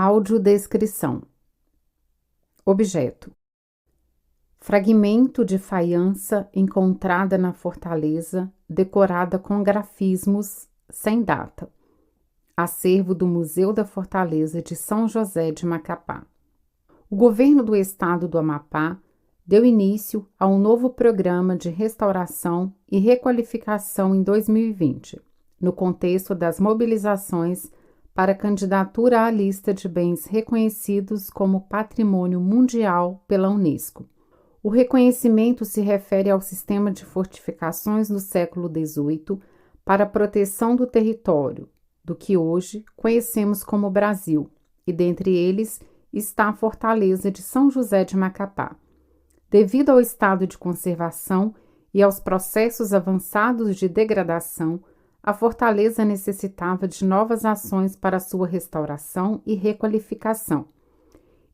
Audiodescrição. Objeto: fragmento de faiança encontrada na fortaleza, decorada com grafismos, sem data. Acervo do Museu da Fortaleza de São José de Macapá. O governo do estado do Amapá deu início a um novo programa de restauração e requalificação em 2020, no contexto das mobilizações para candidatura à lista de bens reconhecidos como Patrimônio Mundial pela Unesco. O reconhecimento se refere ao sistema de fortificações do século XVIII para a proteção do território, do que hoje conhecemos como Brasil, e dentre eles está a Fortaleza de São José de Macapá. Devido ao estado de conservação e aos processos avançados de degradação, a fortaleza necessitava de novas ações para sua restauração e requalificação.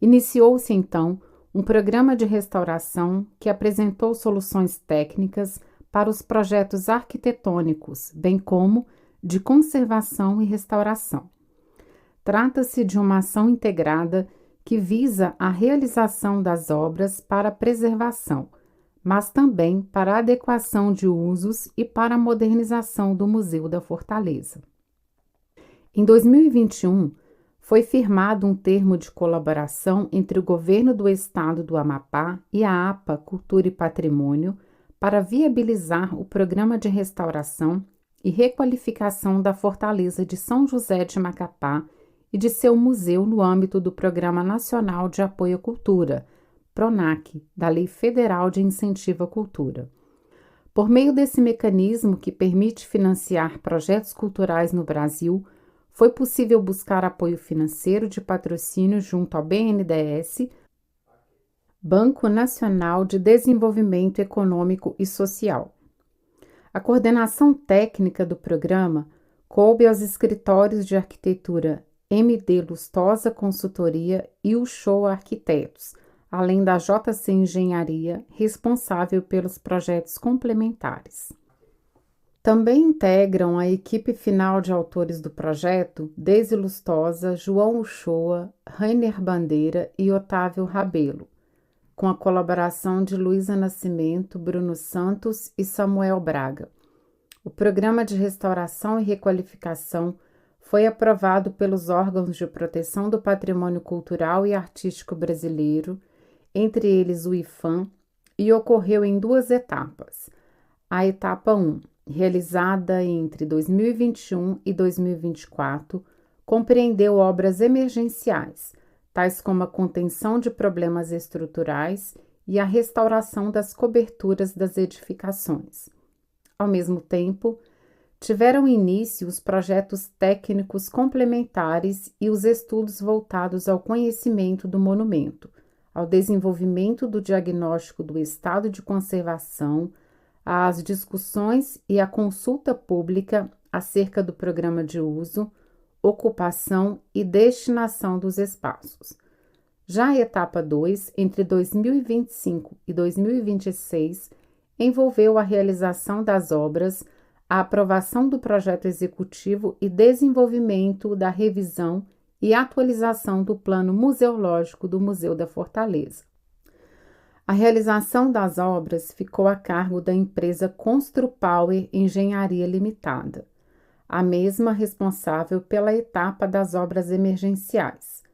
Iniciou-se, então, um programa de restauração que apresentou soluções técnicas para os projetos arquitetônicos, bem como de conservação e restauração. Trata-se de uma ação integrada que visa a realização das obras para a preservação, mas também para a adequação de usos e para a modernização do Museu da Fortaleza. Em 2021, foi firmado um termo de colaboração entre o Governo do Estado do Amapá e a APA Cultura e Patrimônio para viabilizar o programa de restauração e requalificação da Fortaleza de São José de Macapá e de seu museu no âmbito do Programa Nacional de Apoio à Cultura, PRONAC, da Lei Federal de Incentivo à Cultura. Por meio desse mecanismo que permite financiar projetos culturais no Brasil, foi possível buscar apoio financeiro de patrocínio junto ao BNDES, Banco Nacional de Desenvolvimento Econômico e Social. A coordenação técnica do programa coube aos escritórios de arquitetura MD Lustosa Consultoria e o Show Arquitetos, além da JC Engenharia, responsável pelos projetos complementares. Também integram a equipe final de autores do projeto Deise Lustosa, João Uchoa, Rainer Bandeira e Otávio Rabelo, com a colaboração de Luísa Nascimento, Bruno Santos e Samuel Braga. O programa de restauração e requalificação foi aprovado pelos órgãos de proteção do patrimônio cultural e artístico brasileiro, entre eles o IPHAN, e ocorreu em duas etapas. A etapa 1, realizada entre 2021 e 2024, compreendeu obras emergenciais, tais como a contenção de problemas estruturais e a restauração das coberturas das edificações. Ao mesmo tempo, tiveram início os projetos técnicos complementares e os estudos voltados ao conhecimento do monumento, ao desenvolvimento do diagnóstico do estado de conservação, às discussões e à consulta pública acerca do programa de uso, ocupação e destinação dos espaços. Já a etapa 2, entre 2025 e 2026, envolveu a realização das obras, a aprovação do projeto executivo e desenvolvimento da revisão e atualização do plano museológico do Museu da Fortaleza. A realização das obras ficou a cargo da empresa Construpower Engenharia Limitada, a mesma responsável pela etapa das obras emergenciais.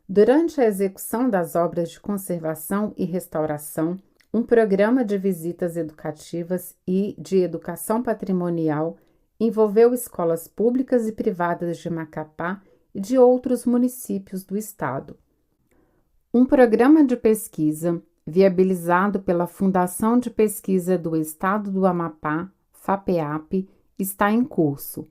Durante a execução das obras de conservação e restauração, um programa de visitas educativas e de educação patrimonial envolveu escolas públicas e privadas de Macapá e de outros municípios do estado. Um programa de pesquisa viabilizado pela Fundação de Pesquisa do Estado do Amapá, FAPEAP, está em curso,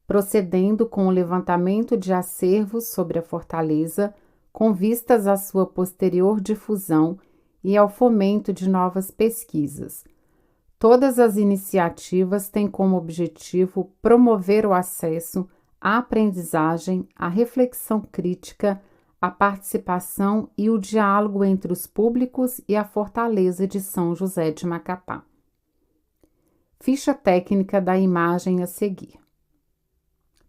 procedendo com o levantamento de acervos sobre a fortaleza, com vistas à sua posterior difusão e ao fomento de novas pesquisas. Todas as iniciativas têm como objetivo promover o acesso à aprendizagem, à reflexão crítica, a participação e o diálogo entre os públicos e a Fortaleza de São José de Macapá. Ficha técnica da imagem a seguir.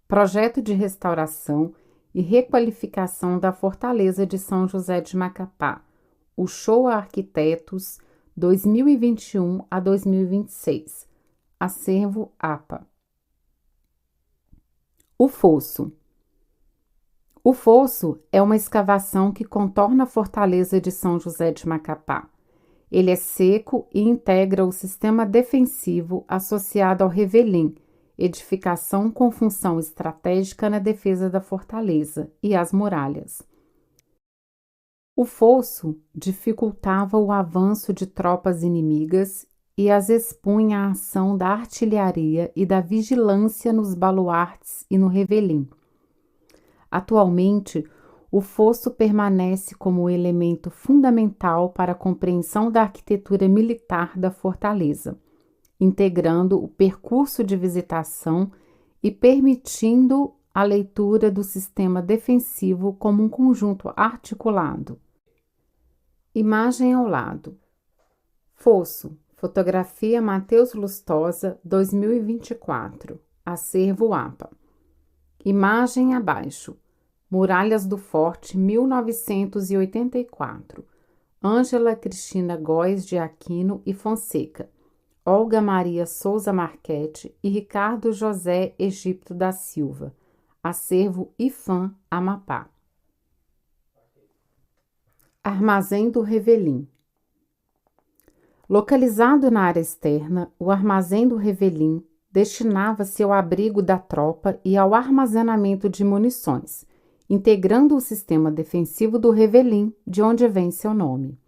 Projeto de restauração e requalificação da Fortaleza de São José de Macapá, Uchoa Arquitetos, 2021 a 2026. Acervo APA. O Fosso. O fosso é uma escavação que contorna a Fortaleza de São José de Macapá. Ele é seco e integra o sistema defensivo associado ao Revelim, edificação com função estratégica na defesa da fortaleza, e as muralhas. O fosso dificultava o avanço de tropas inimigas e as expunha à ação da artilharia e da vigilância nos baluartes e no Revelim. Atualmente, o fosso permanece como elemento fundamental para a compreensão da arquitetura militar da fortaleza, integrando o percurso de visitação e permitindo a leitura do sistema defensivo como um conjunto articulado. Imagem ao lado. Fosso, fotografia Matheus Lustosa, 2024, acervo APA. Imagem abaixo. Muralhas do Forte, 1984. Ângela Cristina Góes de Aquino e Fonseca, Olga Maria Souza Marchetti e Ricardo José Egipto da Silva. Acervo IFAM, Amapá. Armazém do Revelim. Localizado na área externa, o Armazém do Revelim destinava-se ao abrigo da tropa e ao armazenamento de munições, integrando o sistema defensivo do Revelim, de onde vem seu nome.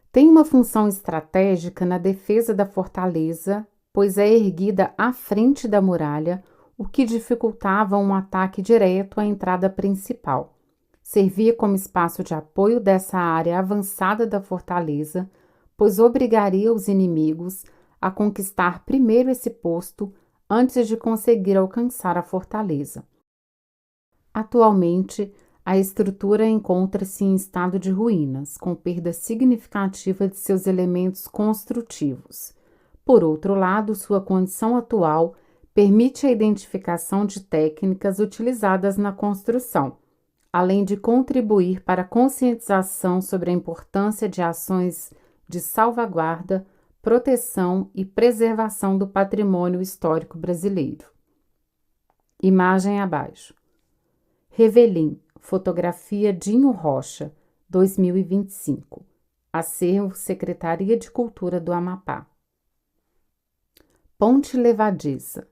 Tem uma função estratégica na defesa da fortaleza, pois é erguida à frente da muralha, o que dificultava um ataque direto à entrada principal. Servia como espaço de apoio dessa área avançada da fortaleza, pois obrigaria os inimigos a conquistar primeiro esse posto antes de conseguir alcançar a fortaleza. Atualmente, a estrutura encontra-se em estado de ruínas, com perda significativa de seus elementos construtivos. Por outro lado, sua condição atual permite a identificação de técnicas utilizadas na construção, além de contribuir para a conscientização sobre a importância de ações de salvaguarda, proteção e preservação do patrimônio histórico brasileiro. Imagem abaixo. Revelim, fotografia Dinho Rocha, 2025. Acervo Secretaria de Cultura do Amapá. Ponte Levadiça.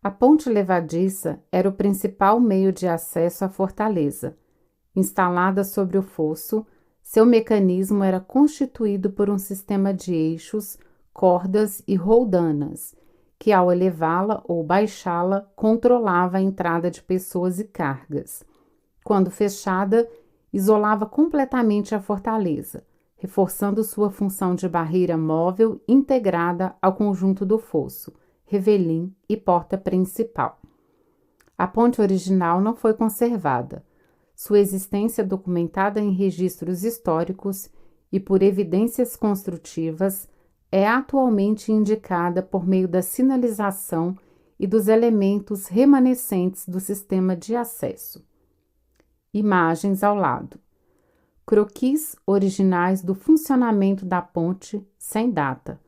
A ponte levadiça era o principal meio de acesso à fortaleza. Instalada sobre o fosso, seu mecanismo era constituído por um sistema de eixos, cordas e roldanas, que ao elevá-la ou baixá-la, controlava a entrada de pessoas e cargas. Quando fechada, isolava completamente a fortaleza, reforçando sua função de barreira móvel integrada ao conjunto do fosso, Revelim e porta principal. A ponte original não foi conservada. Sua existência documentada em registros históricos e por evidências construtivas é atualmente indicada por meio da sinalização e dos elementos remanescentes do sistema de acesso. Imagens ao lado. Croquis originais do funcionamento da ponte sem data.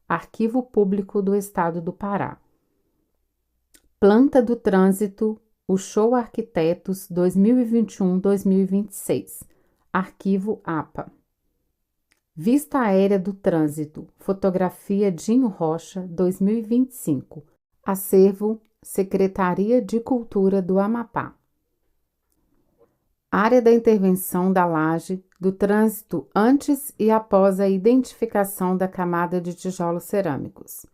Arquivo Público do Estado do Pará. Planta do Trânsito, Uchoa Arquitetos, 2021-2026. Arquivo APA. Vista Aérea do Trânsito, fotografia Dinho Rocha, 2025. Acervo Secretaria de Cultura do Amapá. Área da intervenção da laje do trânsito antes e após a identificação da camada de tijolos cerâmicos.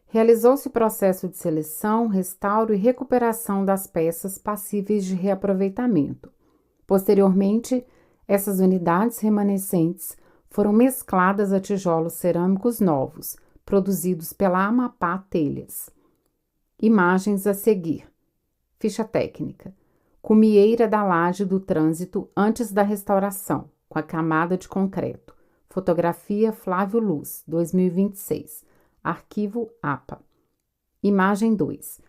Realizou-se o processo de seleção, restauro e recuperação das peças passíveis de reaproveitamento. Posteriormente, essas unidades remanescentes foram mescladas a tijolos cerâmicos novos, produzidos pela Amapá Telhas. Imagens a seguir. Ficha técnica. Cumieira da laje do trânsito antes da restauração, com a camada de concreto. Fotografia Flávio Luz, 2026. Arquivo APA. Imagem 2.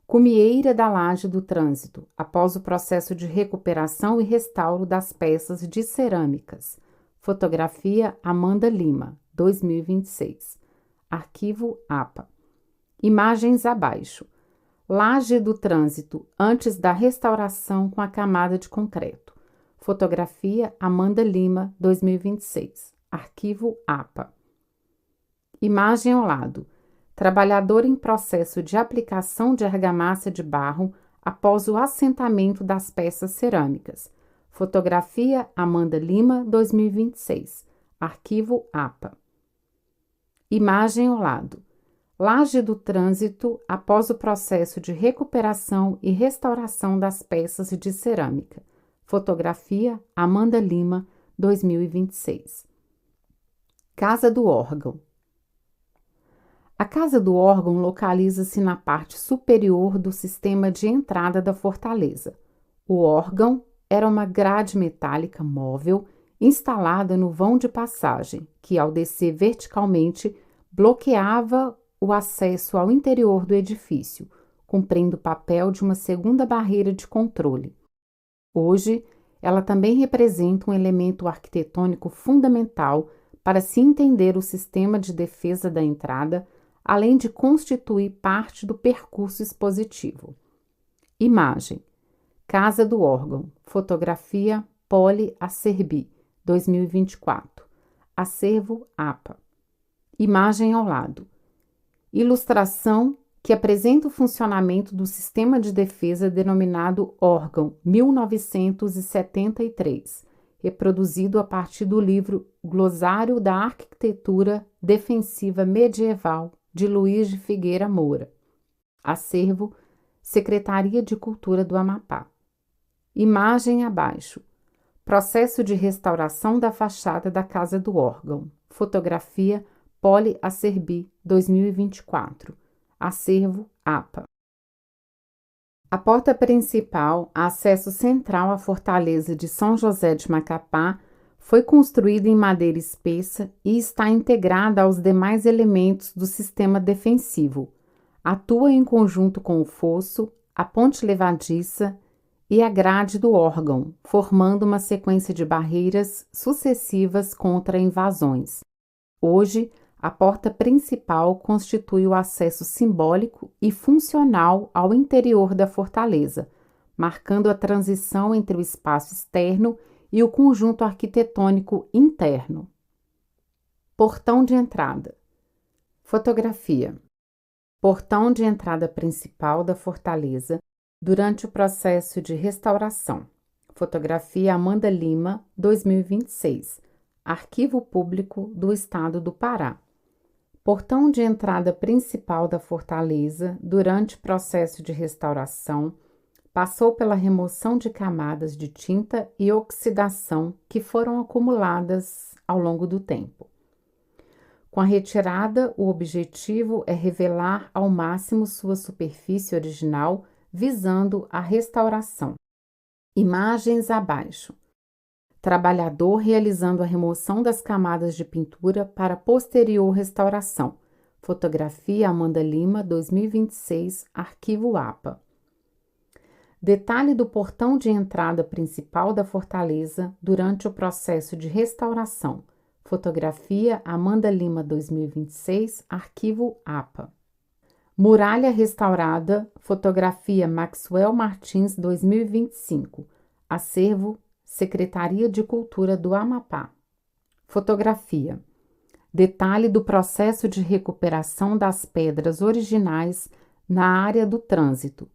Cumieira da laje do trânsito, após o processo de recuperação e restauro das peças de cerâmicas. Fotografia Amanda Lima, 2026. Arquivo APA. Imagens abaixo. Laje do trânsito antes da restauração com a camada de concreto. Fotografia Amanda Lima, 2026. Arquivo APA. Imagem ao lado. Trabalhador em processo de aplicação de argamassa de barro após o assentamento das peças cerâmicas. Fotografia Amanda Lima, 2026. Arquivo APA. Imagem ao lado. Laje do trânsito após o processo de recuperação e restauração das peças de cerâmica. Fotografia Amanda Lima, 2026. Casa do órgão. A casa do órgão localiza-se na parte superior do sistema de entrada da fortaleza. O órgão era uma grade metálica móvel instalada no vão de passagem, que, ao descer verticalmente, bloqueava o acesso ao interior do edifício, cumprindo o papel de uma segunda barreira de controle. Hoje, ela também representa um elemento arquitetônico fundamental para se entender o sistema de defesa da entrada, além de constituir parte do percurso expositivo. Imagem. Casa do órgão. Fotografia Poli Acerbi, 2024. Acervo APA. Imagem ao lado. Ilustração que apresenta o funcionamento do sistema de defesa denominado órgão 1973, reproduzido a partir do livro Glossário da Arquitetura Defensiva Medieval, de Luiz de Figueira Moura. Acervo, Secretaria de Cultura do Amapá. Imagem abaixo. Processo de restauração da fachada da Casa do Órgão. Fotografia Poli Acerbi, 2024. Acervo APA. A porta principal, acesso central à fortaleza de São José de Macapá, foi construída em madeira espessa e está integrada aos demais elementos do sistema defensivo. Atua em conjunto com o fosso, a ponte levadiça e a grade do órgão, formando uma sequência de barreiras sucessivas contra invasões. Hoje, a porta principal constitui o acesso simbólico e funcional ao interior da fortaleza, marcando a transição entre o espaço externo e o conjunto arquitetônico interno. Portão de entrada. Fotografia. Portão de entrada principal da fortaleza durante o processo de restauração. Fotografia Amanda Lima, 2026. Arquivo Público do Estado do Pará. Portão de entrada principal da fortaleza durante o processo de restauração passou pela remoção de camadas de tinta e oxidação que foram acumuladas ao longo do tempo. Com a retirada, o objetivo é revelar ao máximo sua superfície original, visando a restauração. Imagens abaixo. Trabalhador realizando a remoção das camadas de pintura para posterior restauração. Fotografia Amanda Lima, 2026, Arquivo APA. Detalhe do portão de entrada principal da fortaleza durante o processo de restauração. Fotografia Amanda Lima, 2026, Arquivo APA. Muralha restaurada. Fotografia Maxwell Martins, 2025. Acervo Secretaria de Cultura do Amapá. Fotografia. Detalhe do processo de recuperação das pedras originais na área do trânsito.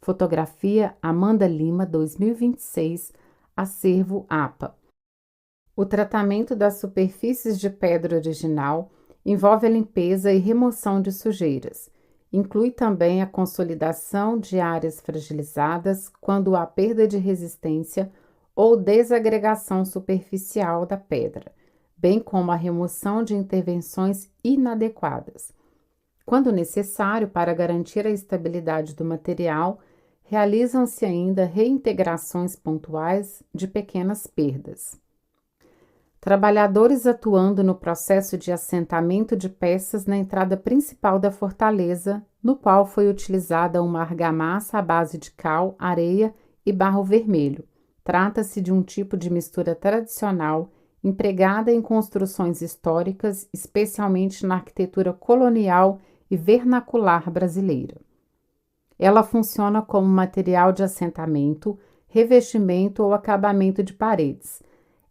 Fotografia Amanda Lima, 2026, Acervo APA. O tratamento das superfícies de pedra original envolve a limpeza e remoção de sujeiras. Inclui também a consolidação de áreas fragilizadas quando há perda de resistência ou desagregação superficial da pedra, bem como a remoção de intervenções inadequadas. Quando necessário, para garantir a estabilidade do material, realizam-se ainda reintegrações pontuais de pequenas perdas. Trabalhadores atuando no processo de assentamento de peças na entrada principal da fortaleza, no qual foi utilizada uma argamassa à base de cal, areia e barro vermelho. Trata-se de um tipo de mistura tradicional empregada em construções históricas, especialmente na arquitetura colonial e vernacular brasileira. Ela funciona como material de assentamento, revestimento ou acabamento de paredes.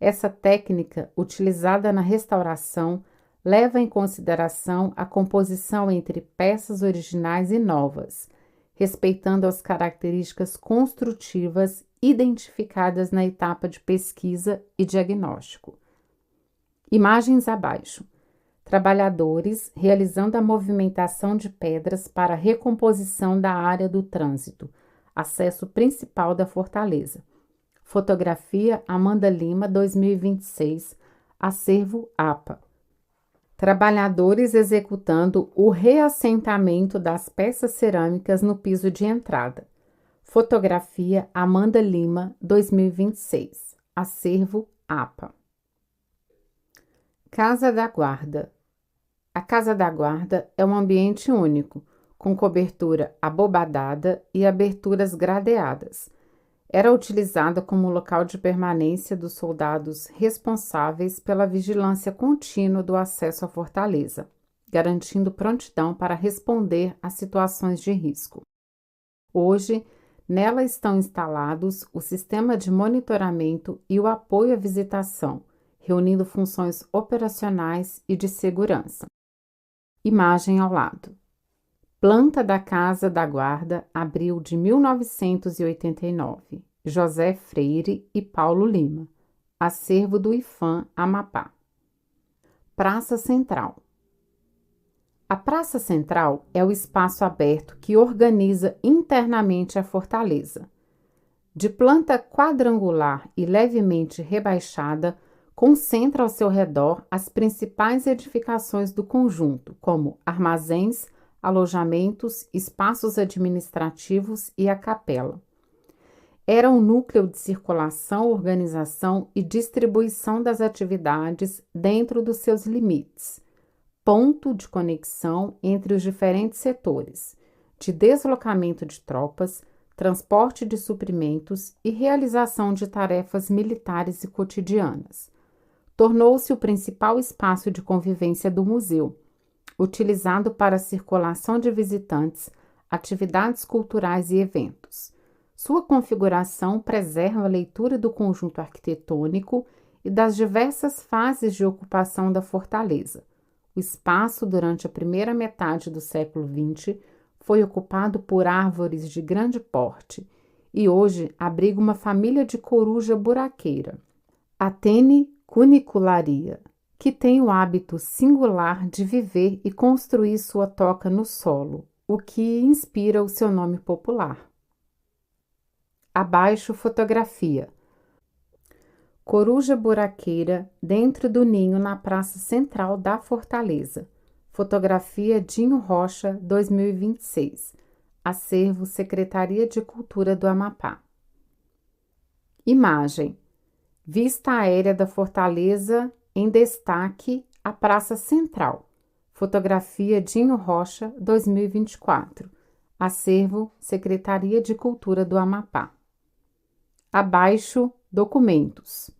Essa técnica, utilizada na restauração, leva em consideração a composição entre peças originais e novas, respeitando as características construtivas identificadas na etapa de pesquisa e diagnóstico. Imagens abaixo. Trabalhadores realizando a movimentação de pedras para a recomposição da área do trânsito, acesso principal da fortaleza. Fotografia Amanda Lima, 2026, acervo APA. Trabalhadores executando o reassentamento das peças cerâmicas no piso de entrada. Fotografia Amanda Lima, 2026, acervo APA. Casa da Guarda. A Casa da Guarda é um ambiente único, com cobertura abobadada e aberturas gradeadas. Era utilizada como local de permanência dos soldados responsáveis pela vigilância contínua do acesso à fortaleza, garantindo prontidão para responder a situações de risco. Hoje, nela estão instalados o sistema de monitoramento e o apoio à visitação, reunindo funções operacionais e de segurança. Imagem ao lado. Planta da Casa da Guarda, abril de 1989. José Freire e Paulo Lima. Acervo do IFAM, Amapá. Praça Central. A Praça Central é o espaço aberto que organiza internamente a fortaleza. De planta quadrangular e levemente rebaixada, concentra ao seu redor as principais edificações do conjunto, como armazéns, alojamentos, espaços administrativos e a capela. Era um núcleo de circulação, organização e distribuição das atividades dentro dos seus limites, ponto de conexão entre os diferentes setores, de deslocamento de tropas, transporte de suprimentos e realização de tarefas militares e cotidianas. Tornou-se o principal espaço de convivência do museu, utilizado para a circulação de visitantes, atividades culturais e eventos. Sua configuração preserva a leitura do conjunto arquitetônico e das diversas fases de ocupação da fortaleza. O espaço, durante a primeira metade do século XX, foi ocupado por árvores de grande porte e hoje abriga uma família de coruja buraqueira, Athene cunicularia, que tem o hábito singular de viver e construir sua toca no solo, o que inspira o seu nome popular. Abaixo, fotografia. Coruja buraqueira dentro do ninho na praça central da fortaleza. Fotografia Dinho Rocha, 2026. Acervo Secretaria de Cultura do Amapá. Imagem. Vista aérea da fortaleza em destaque a Praça Central. Fotografia Dinho Rocha, 2024. Acervo Secretaria de Cultura do Amapá. Abaixo, documentos.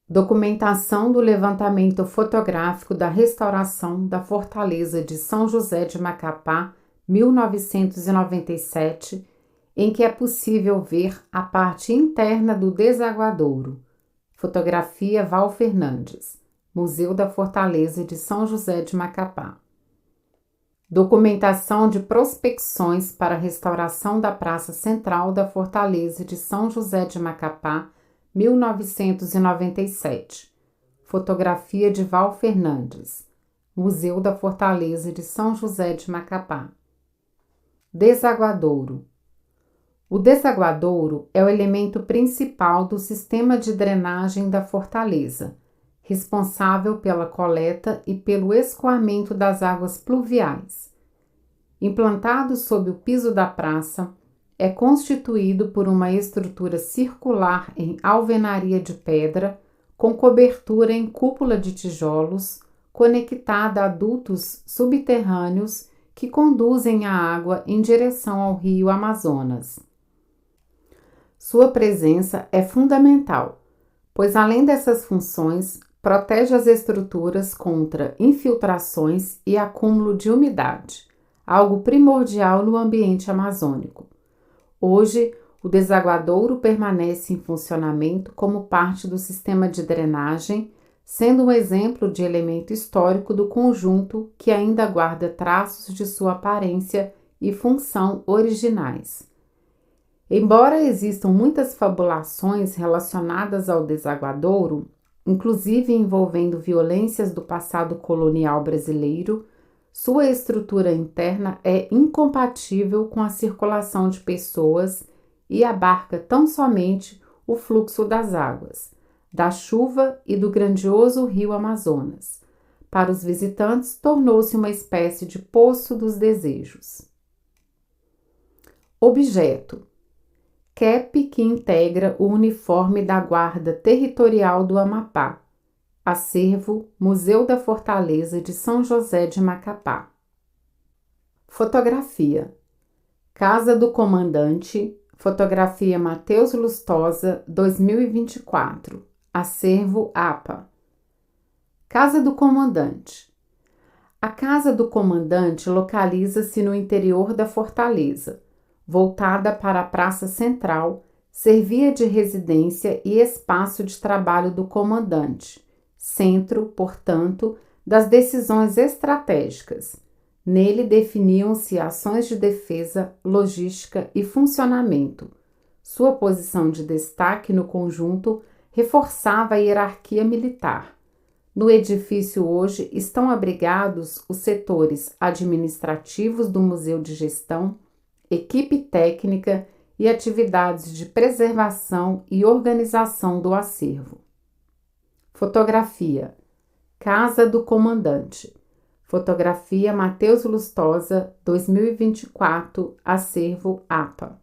Documentação do levantamento fotográfico da restauração da Fortaleza de São José de Macapá, 1997, em que é possível ver a parte interna do desaguadouro. Fotografia Val Fernandes, Museu da Fortaleza de São José de Macapá. Documentação de prospecções para a restauração da Praça Central da Fortaleza de São José de Macapá, 1997. Fotografia de Val Fernandes, Museu da Fortaleza de São José de Macapá. Desaguadouro. O desaguadouro é o elemento principal do sistema de drenagem da fortaleza, responsável pela coleta e pelo escoamento das águas pluviais. Implantado sob o piso da praça, é constituído por uma estrutura circular em alvenaria de pedra, com cobertura em cúpula de tijolos, conectada a dutos subterrâneos que conduzem a água em direção ao rio Amazonas. Sua presença é fundamental, pois além dessas funções, protege as estruturas contra infiltrações e acúmulo de umidade, algo primordial no ambiente amazônico. Hoje, o desaguadouro permanece em funcionamento como parte do sistema de drenagem, sendo um exemplo de elemento histórico do conjunto que ainda guarda traços de sua aparência e função originais. Embora existam muitas fabulações relacionadas ao desaguadouro, inclusive envolvendo violências do passado colonial brasileiro, sua estrutura interna é incompatível com a circulação de pessoas e abarca tão somente o fluxo das águas, da chuva e do grandioso rio Amazonas. Para os visitantes, tornou-se uma espécie de poço dos desejos. Objeto: cap que integra o uniforme da Guarda Territorial do Amapá. Acervo Museu da Fortaleza de São José de Macapá. Fotografia: Casa do Comandante, fotografia Matheus Lustosa, 2024, acervo APA. Casa do Comandante. A Casa do Comandante localiza-se no interior da fortaleza, voltada para a Praça Central, servia de residência e espaço de trabalho do comandante, centro, portanto, das decisões estratégicas. Nele definiam-se ações de defesa, logística e funcionamento. Sua posição de destaque no conjunto reforçava a hierarquia militar. No edifício hoje estão abrigados os setores administrativos do Museu de Gestão, equipe técnica e atividades de preservação e organização do acervo. Fotografia: Casa do Comandante. Fotografia Matheus Lustosa, 2024, acervo APA.